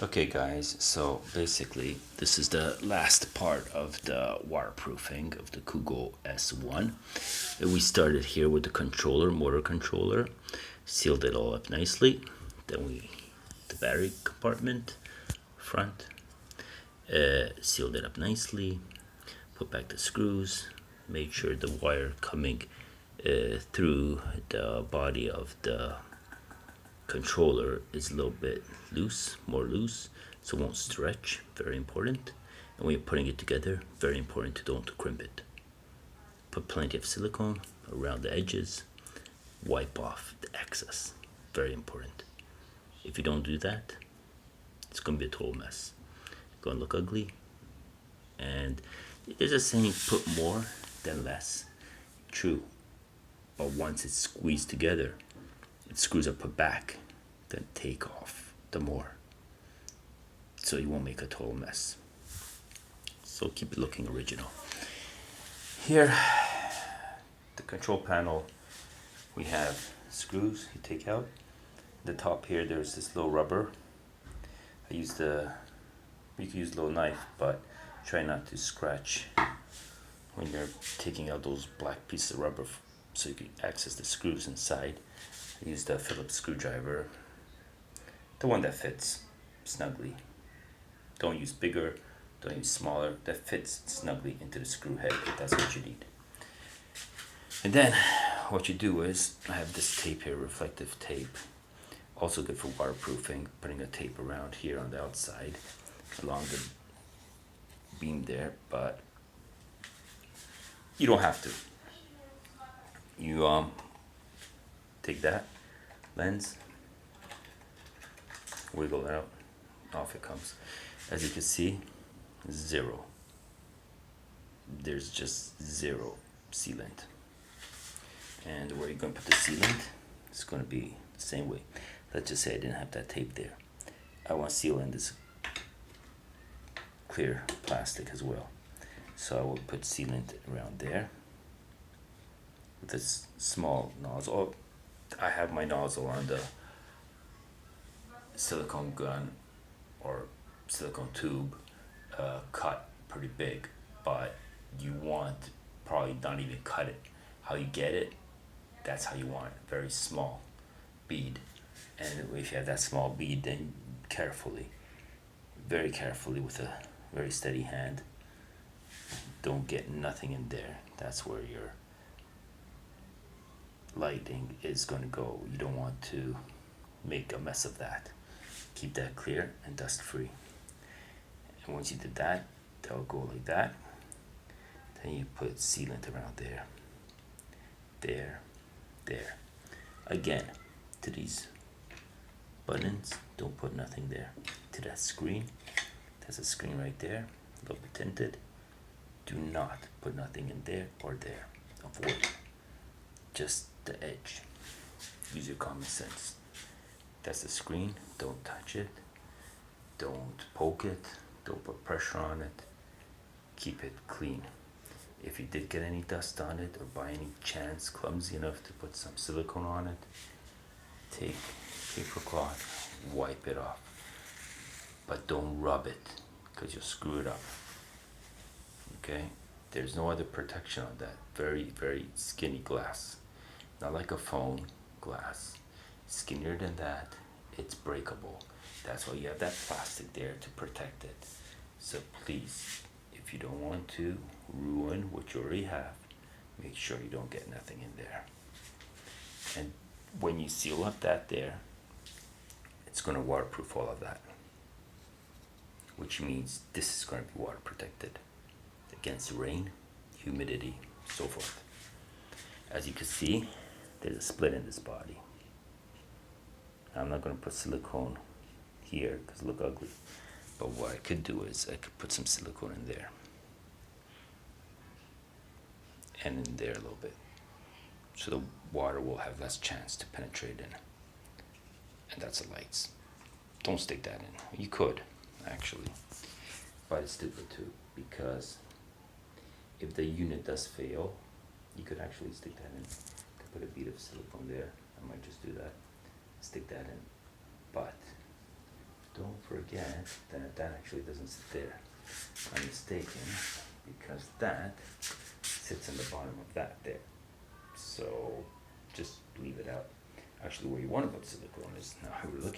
Okay guys, so basically this is the last part of the waterproofing of the Kugoo S1. We started here with the controller, motor controller, sealed it all up nicely. Then the battery compartment, front, sealed it up nicely, put back the screws, made sure the wire coming through the body of the controller is a little bit loose, more loose, so it won't stretch, very important. And when you're putting it together, very important to don't crimp it. Put plenty of silicone around the edges, wipe off the excess, very important. If you don't do that, it's gonna be a total mess. It's gonna look ugly, and there's a saying, put more than less. True, but once it's squeezed together, it screws are put back, then take off the more, so you won't make a total mess. So keep it looking original. Here, the control panel, we have screws you take out. The top here, there's this little rubber. You can use a little knife, but try not to scratch when you're taking out those black pieces of rubber, so you can access the screws inside. I use the Phillips screwdriver, the one that fits snugly. Don't use bigger, don't use smaller, that fits snugly into the screw head if that's what you need. And then what you do is, I have this tape here, reflective tape, also good for waterproofing, putting a tape around here on the outside along the beam there, but you don't have to. You take that lens, wiggle it out, off it comes. As you can see, zero. There's just zero sealant. And where you're going to put the sealant, it's going to be the same way. Let's just say I didn't have that tape there. I want seal in this clear plastic as well. So I will put sealant around there with this small nozzle. I have my nozzle on the silicone gun or silicone tube cut pretty big, but you want probably not even cut it. How you get it, that's how you want it, very small bead. And if you have that small bead, then carefully, very carefully, with a very steady hand, don't get nothing in there. That's where your lighting is going to go. You don't want to make a mess of that. Keep that clear and dust free. And once you did that, that'll go like that. Then you put sealant around there, there. Again, to these buttons, don't put nothing there. To that screen, there's a screen right there, a little bit tinted. Do not put nothing in there or there. Avoid it. Just the edge. Use your common sense. That's the screen. Don't touch it. Don't poke it. Don't put pressure on it. Keep it clean. If you did get any dust on it, or by any chance clumsy enough to put some silicone on it, take paper cloth, wipe it off. But don't rub it, because you'll screw it up. Okay? There's no other protection on that. Very, very skinny glass. Not like a phone glass. Skinnier than that, it's breakable. That's why you have that plastic there to protect it. So please, if you don't want to ruin what you already have, make sure you don't get nothing in there. And when you seal up that there, it's going to waterproof all of that, which means this is going to be water protected against rain, humidity, so forth. As you can see, there's a split in this body. I'm not going to put silicone here because it looks ugly, but what I could do is I could put some silicone in there and in there a little bit, so the water will have less chance to penetrate in. And that's the lights. Don't stick that in. You could actually, but it's stupid too, because if the unit does fail, you could actually stick that in. Could put a bead of silicone there. I might just do that. Stick that in. But don't forget that that actually doesn't sit there. I'm mistaken, because that sits on the bottom of that there. So just leave it out. Actually, where you want to put silicone is now we're looking